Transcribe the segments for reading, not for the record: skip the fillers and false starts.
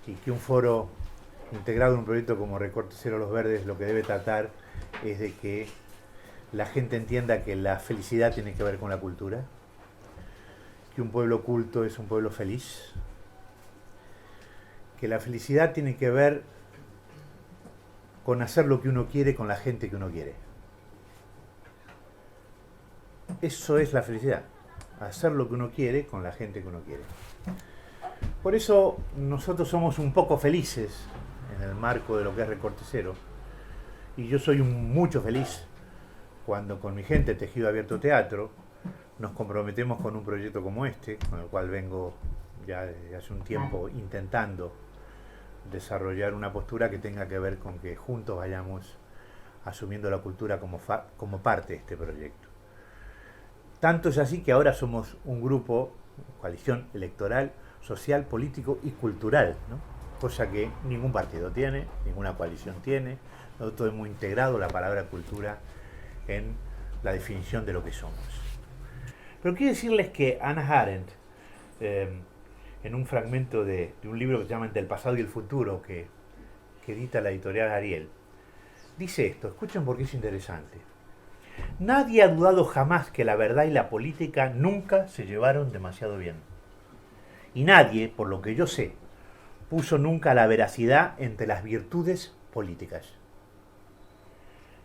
y que un foro integrado en un proyecto como Recorte Cero Los Verdes lo que debe tratar es de que la gente entienda que la felicidad tiene que ver con la cultura, que un pueblo culto es un pueblo feliz, que la felicidad tiene que ver con hacer lo que uno quiere con la gente que uno quiere. Eso es la felicidad, hacer lo que uno quiere con la gente que uno quiere. Por eso nosotros somos un poco felices en el marco de lo que es Recorte Cero, y yo soy mucho feliz cuando con mi gente Tejido Abierto Teatro nos comprometemos con un proyecto como este, con el cual vengo ya desde hace un tiempo intentando desarrollar una postura que tenga que ver con que juntos vayamos asumiendo la cultura como parte de este proyecto. Tanto es así que ahora somos un grupo, coalición electoral, social, político y cultural, ¿no? Cosa que ningún partido tiene, ninguna coalición tiene. Nosotros hemos integrado la palabra cultura en la definición de lo que somos. Pero quiero decirles que Hannah Arendt, en un fragmento de un libro que se llama Entre el pasado y el futuro, que edita la editorial Ariel, dice esto, escuchen porque es interesante. Nadie ha dudado jamás que la verdad y la política nunca se llevaron demasiado bien. Y nadie, por lo que yo sé, puso nunca la veracidad entre las virtudes políticas.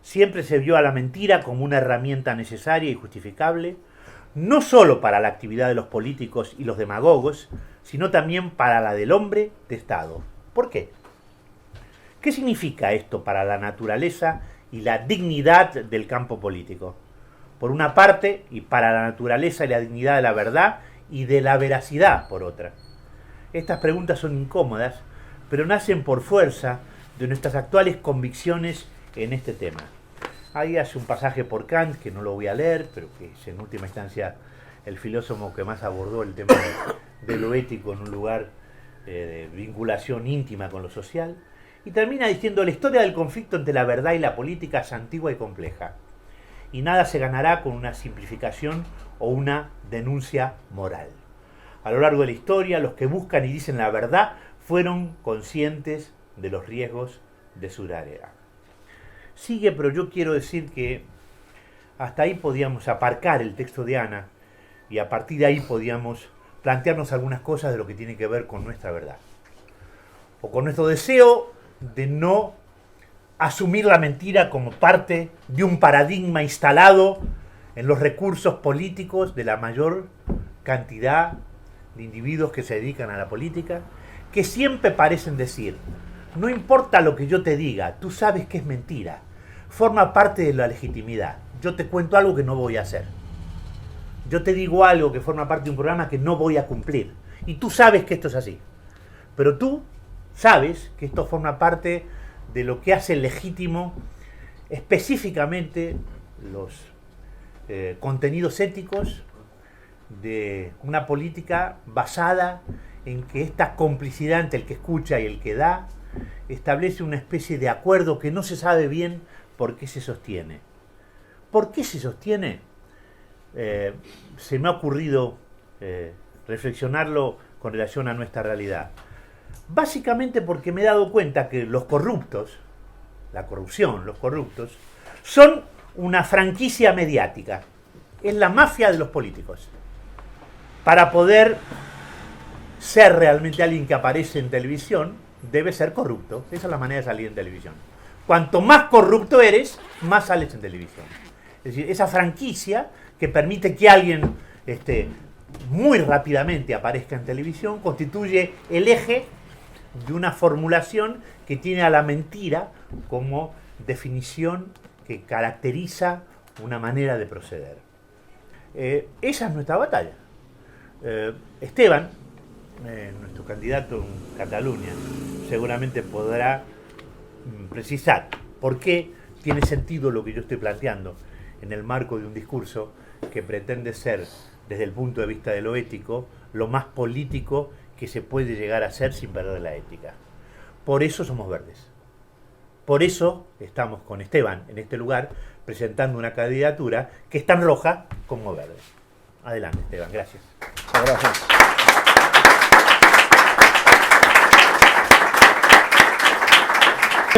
Siempre se vio a la mentira como una herramienta necesaria y justificable, no solo para la actividad de los políticos y los demagogos, sino también para la del hombre de Estado. ¿Por qué? ¿Qué significa esto para la naturaleza y la dignidad del campo político? Por una parte, y para la naturaleza y la dignidad de la verdad y de la veracidad, por otra. Estas preguntas son incómodas, pero nacen por fuerza de nuestras actuales convicciones en este tema. Ahí hace un pasaje por Kant, que no lo voy a leer, pero que es en última instancia el filósofo que más abordó el tema de lo ético en un lugar de vinculación íntima con lo social, y termina diciendo: la historia del conflicto entre la verdad y la política es antigua y compleja, y nada se ganará con una simplificación o una denuncia moral. A lo largo de la historia, los que buscan y dicen la verdad fueron conscientes de los riesgos de su tarea. Sigue, pero yo quiero decir que hasta ahí podíamos aparcar el texto de Ana y a partir de ahí podíamos plantearnos algunas cosas de lo que tiene que ver con nuestra verdad. O con nuestro deseo de no asumir la mentira como parte de un paradigma instalado en los recursos políticos de la mayor cantidad de individuos que se dedican a la política, que siempre parecen decir: no importa lo que yo te diga, tú sabes que es mentira, forma parte de la legitimidad. Yo te cuento algo que no voy a hacer. Yo te digo algo que forma parte de un programa que no voy a cumplir. Y tú sabes que esto es así. Pero tú sabes que esto forma parte de lo que hace legítimo específicamente los contenidos éticos de una política basada en que esta complicidad entre el que escucha y el que da establece una especie de acuerdo que no se sabe bien por qué se sostiene. ¿Por qué se sostiene? Se me ha ocurrido reflexionarlo con relación a nuestra realidad. Básicamente porque me he dado cuenta que los corruptos, la corrupción, los corruptos, son una franquicia mediática. Es la mafia de los políticos. Para poder ser realmente alguien que aparece en televisión, debe ser corrupto. Esa es la manera de salir en televisión. Cuanto más corrupto eres, más sales en televisión. Es decir, esa franquicia que permite que alguien muy rápidamente aparezca en televisión constituye el eje de una formulación que tiene a la mentira como definición que caracteriza una manera de proceder. Esa es nuestra batalla. Esteban, nuestro candidato en Cataluña, seguramente podrá precisar por qué tiene sentido lo que yo estoy planteando en el marco de un discurso que pretende ser, desde el punto de vista de lo ético, lo más político que se puede llegar a ser sin perder la ética. Por eso somos verdes. Por eso estamos con Esteban en este lugar presentando una candidatura que es tan roja como verde. Adelante, Esteban, gracias. Gracias.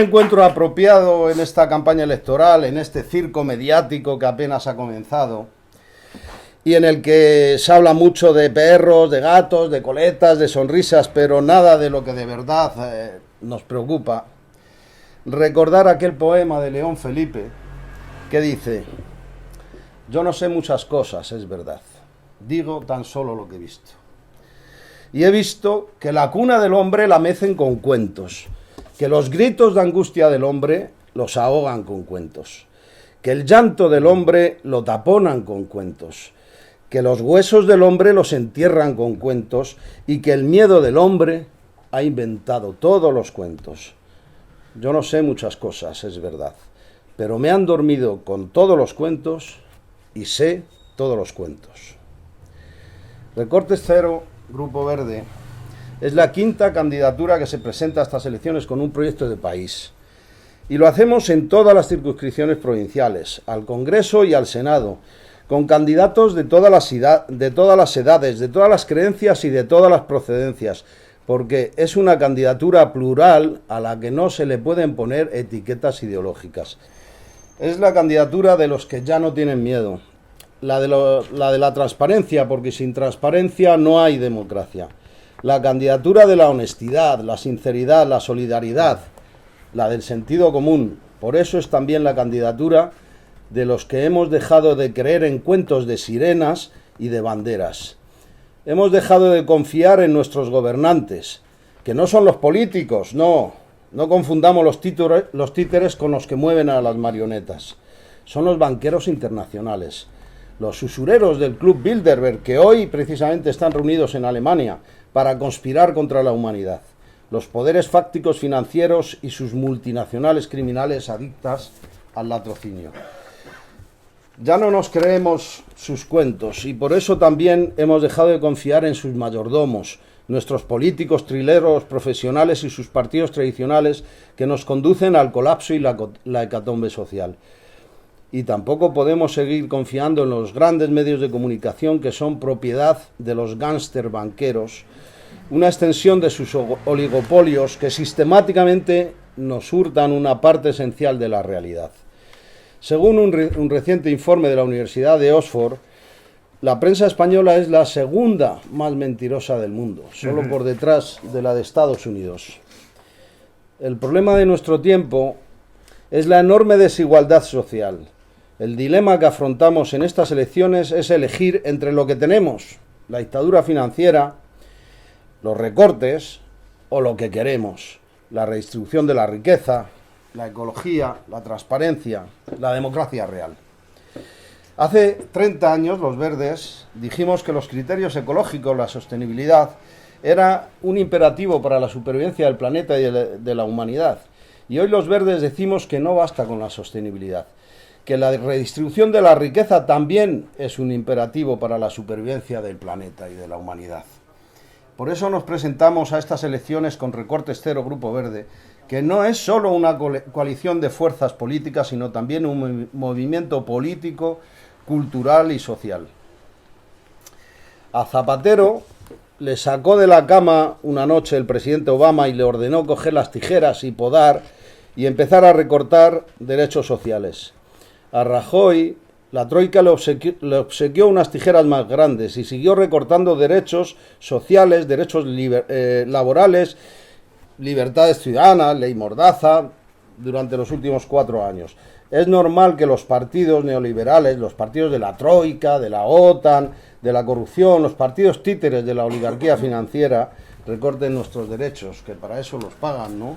Encuentro apropiado en esta campaña electoral, en este circo mediático que apenas ha comenzado y en el que se habla mucho de perros, de gatos, de coletas, de sonrisas, pero nada de lo que de verdad nos preocupa. Recordar aquel poema de León Felipe que dice: yo no sé muchas cosas, es verdad, digo tan solo lo que he visto. Y he visto que la cuna del hombre la mecen con cuentos, que los gritos de angustia del hombre los ahogan con cuentos, que el llanto del hombre lo taponan con cuentos, que los huesos del hombre los entierran con cuentos y que el miedo del hombre ha inventado todos los cuentos. Yo no sé muchas cosas, es verdad, pero me han dormido con todos los cuentos y sé todos los cuentos. Recortes Cero, Grupo Verde, es la quinta candidatura que se presenta a estas elecciones con un proyecto de país. Y lo hacemos en todas las circunscripciones provinciales, al Congreso y al Senado, con candidatos de todas las edades, de todas las creencias y de todas las procedencias, porque es una candidatura plural a la que no se le pueden poner etiquetas ideológicas. Es la candidatura de los que ya no tienen miedo, la de la transparencia, porque sin transparencia no hay democracia. La candidatura de la honestidad, la sinceridad, la solidaridad, la del sentido común. Por eso es también la candidatura de los que hemos dejado de creer en cuentos de sirenas y de banderas. Hemos dejado de confiar en nuestros gobernantes, que no son los políticos, no confundamos los títeres con los que mueven a las marionetas. Son los banqueros internacionales, los usureros del Club Bilderberg, que hoy precisamente están reunidos en Alemania para conspirar contra la humanidad, los poderes fácticos financieros y sus multinacionales criminales adictas al latrocinio. Ya no nos creemos sus cuentos y por eso también hemos dejado de confiar en sus mayordomos, nuestros políticos trileros profesionales y sus partidos tradicionales que nos conducen al colapso y la hecatombe social. Y tampoco podemos seguir confiando en los grandes medios de comunicación que son propiedad de los gángster banqueros, una extensión de sus oligopolios que sistemáticamente nos hurtan una parte esencial de la realidad. Según un reciente informe de la Universidad de Oxford, la prensa española es la segunda más mentirosa del mundo, solo por detrás de la de Estados Unidos. El problema de nuestro tiempo es la enorme desigualdad social. El dilema que afrontamos en estas elecciones es elegir entre lo que tenemos, la dictadura financiera, los recortes, o lo que queremos, la redistribución de la riqueza, la ecología, la transparencia, la democracia real. Hace 30 años los verdes dijimos que los criterios ecológicos, la sostenibilidad, era un imperativo para la supervivencia del planeta y de la humanidad. Y hoy los verdes decimos que no basta con la sostenibilidad, que la redistribución de la riqueza también es un imperativo para la supervivencia del planeta y de la humanidad. Por eso nos presentamos a estas elecciones con Recortes Cero, Grupo Verde, que no es solo una coalición de fuerzas políticas, sino también un movimiento político, cultural y social. A Zapatero le sacó de la cama una noche el presidente Obama y le ordenó coger las tijeras y podar y empezar a recortar derechos sociales. A Rajoy la troika le obsequió unas tijeras más grandes y siguió recortando derechos sociales, derechos laborales, libertades ciudadanas, ley Mordaza, durante los últimos 4 años. Es normal que los partidos neoliberales, los partidos de la troika, de la OTAN, de la corrupción, los partidos títeres de la oligarquía financiera, recorten nuestros derechos, que para eso los pagan, ¿no?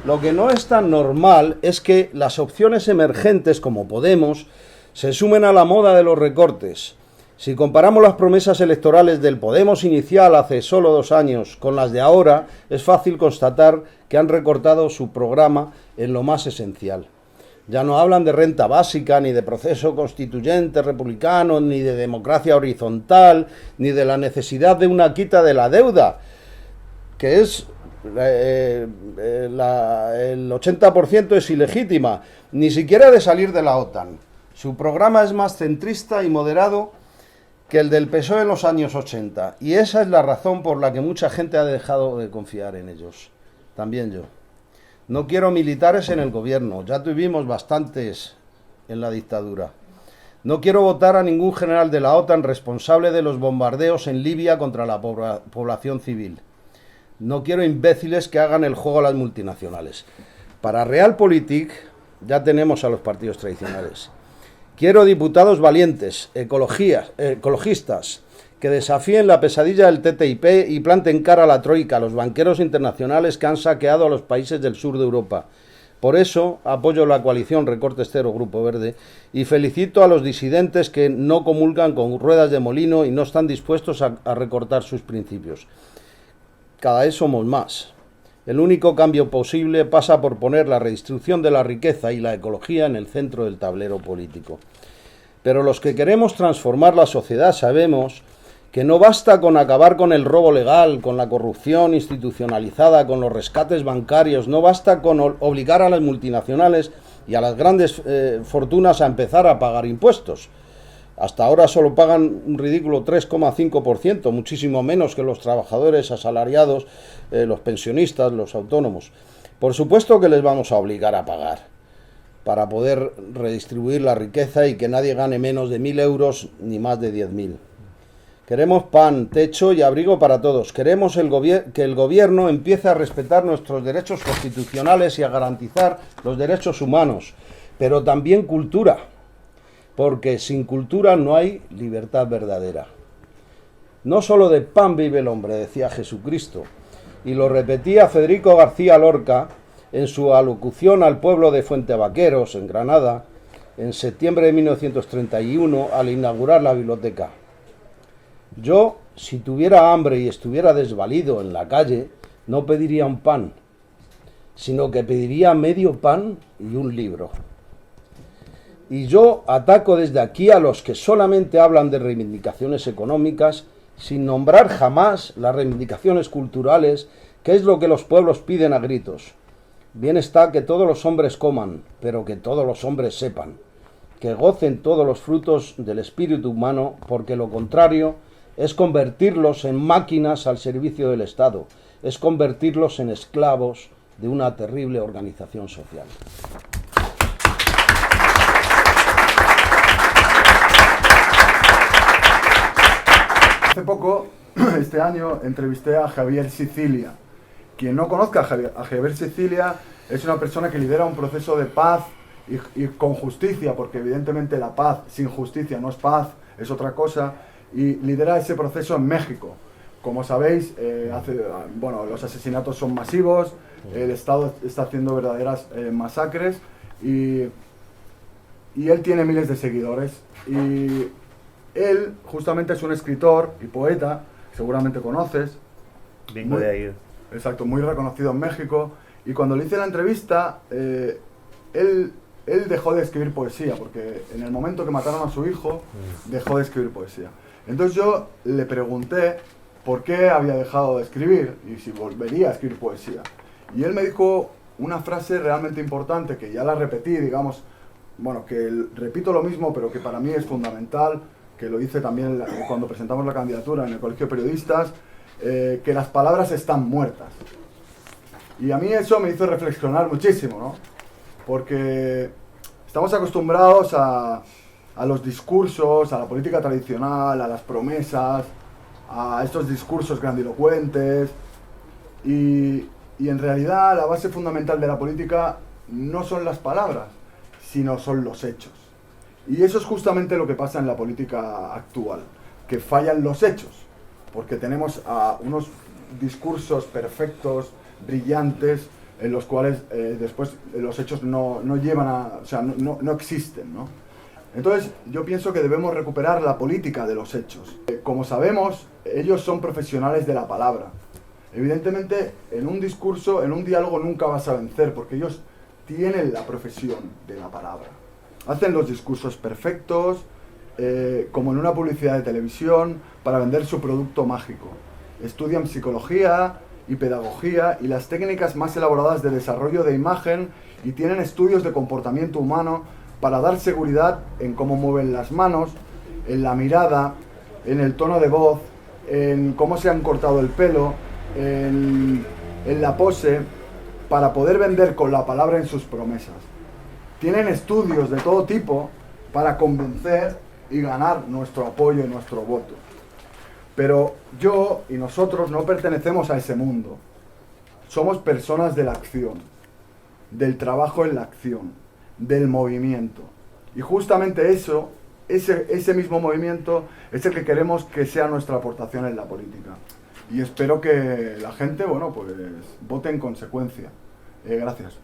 Lo que no es tan normal es que las opciones emergentes, como Podemos, se sumen a la moda de los recortes. Si comparamos las promesas electorales del Podemos inicial hace solo 2 años con las de ahora, es fácil constatar que han recortado su programa en lo más esencial. Ya no hablan de renta básica, ni de proceso constituyente republicano, ni de democracia horizontal, ni de la necesidad de una quita de la deuda, que es el 80% es ilegítima, ni siquiera de salir de la OTAN. Su programa es más centrista y moderado que el del PSOE en los años 80, y esa es la razón por la que mucha gente ha dejado de confiar en ellos, también yo. No quiero militares en el gobierno, ya tuvimos bastantes en la dictadura. No quiero votar a ningún general de la OTAN responsable de los bombardeos en Libia contra la población civil. No quiero imbéciles que hagan el juego a las multinacionales. Para Realpolitik ya tenemos a los partidos tradicionales. Quiero diputados valientes, ecologistas, que desafíen la pesadilla del TTIP y planten cara a la troika, a los banqueros internacionales que han saqueado a los países del sur de Europa. Por eso apoyo la coalición Recortes Cero Grupo Verde y felicito a los disidentes que no comulgan con ruedas de molino y no están dispuestos a recortar sus principios. Cada vez somos más. El único cambio posible pasa por poner la redistribución de la riqueza y la ecología en el centro del tablero político. Pero los que queremos transformar la sociedad sabemos que no basta con acabar con el robo legal, con la corrupción institucionalizada, con los rescates bancarios, no basta con obligar a las multinacionales y a las grandes fortunas a empezar a pagar impuestos. Hasta ahora solo pagan un ridículo 3,5%, muchísimo menos que los trabajadores asalariados, los pensionistas, los autónomos. Por supuesto que les vamos a obligar a pagar para poder redistribuir la riqueza y que nadie gane menos de 1.000 euros ni más de 10.000. Queremos pan, techo y abrigo para todos. Queremos que el gobierno empiece a respetar nuestros derechos constitucionales y a garantizar los derechos humanos, pero también cultura, porque sin cultura no hay libertad verdadera. No solo de pan vive el hombre, decía Jesucristo, y lo repetía Federico García Lorca en su alocución al pueblo de Fuentevaqueros, en Granada, en septiembre de 1931, al inaugurar la biblioteca. Yo, si tuviera hambre y estuviera desvalido en la calle, no pediría un pan, sino que pediría medio pan y un libro. Y yo ataco desde aquí a los que solamente hablan de reivindicaciones económicas, sin nombrar jamás las reivindicaciones culturales, que es lo que los pueblos piden a gritos. Bien está que todos los hombres coman, pero que todos los hombres sepan, que gocen todos los frutos del espíritu humano, porque lo contrario es convertirlos en máquinas al servicio del Estado, es convertirlos en esclavos de una terrible organización social. Hace poco, este año, entrevisté a Javier Sicilia. Quien no conozca a Javier Sicilia es una persona que lidera un proceso de paz y con justicia, porque evidentemente la paz sin justicia no es paz, es otra cosa, y lidera ese proceso en México. Como sabéis, los asesinatos son masivos, el Estado está haciendo verdaderas masacres y él tiene miles de seguidores. Y él justamente es un escritor y poeta, seguramente conoces. Vengo de ahí. Exacto, muy reconocido en México. Y cuando le hice la entrevista, él dejó de escribir poesía, porque en el momento que mataron a su hijo, dejó de escribir poesía. Entonces yo le pregunté por qué había dejado de escribir y si volvería a escribir poesía. Y él me dijo una frase realmente importante, que ya la repetí, digamos, que repito lo mismo, pero que para mí es fundamental, que lo hice también cuando presentamos la candidatura en el Colegio de Periodistas, que las palabras están muertas. Y a mí eso me hizo reflexionar muchísimo, ¿no? Porque estamos acostumbrados a los discursos, a la política tradicional, a las promesas, a estos discursos grandilocuentes, y en realidad la base fundamental de la política no son las palabras, sino son los hechos. Y eso es justamente lo que pasa en la política actual, que fallan los hechos, porque tenemos unos discursos perfectos, brillantes, en los cuales después los hechos no existen, ¿no? Entonces yo pienso que debemos recuperar la política de los hechos. Como sabemos, ellos son profesionales de la palabra. Evidentemente, en un discurso, en un diálogo nunca vas a vencer, porque ellos tienen la profesión de la palabra. Hacen los discursos perfectos, como en una publicidad de televisión, para vender su producto mágico. Estudian psicología y pedagogía y las técnicas más elaboradas de desarrollo de imagen, y tienen estudios de comportamiento humano para dar seguridad en cómo mueven las manos, en la mirada, en el tono de voz, en cómo se han cortado el pelo, en la pose. para poder vender con la palabra en sus promesas. Tienen estudios de todo tipo para convencer y ganar nuestro apoyo y nuestro voto. Pero yo y nosotros no pertenecemos a ese mundo. Somos personas de la acción, del trabajo en la acción, del movimiento. Y justamente eso, ese mismo movimiento es el que queremos que sea nuestra aportación en la política. Y espero que la gente, bueno, pues vote en consecuencia. Gracias.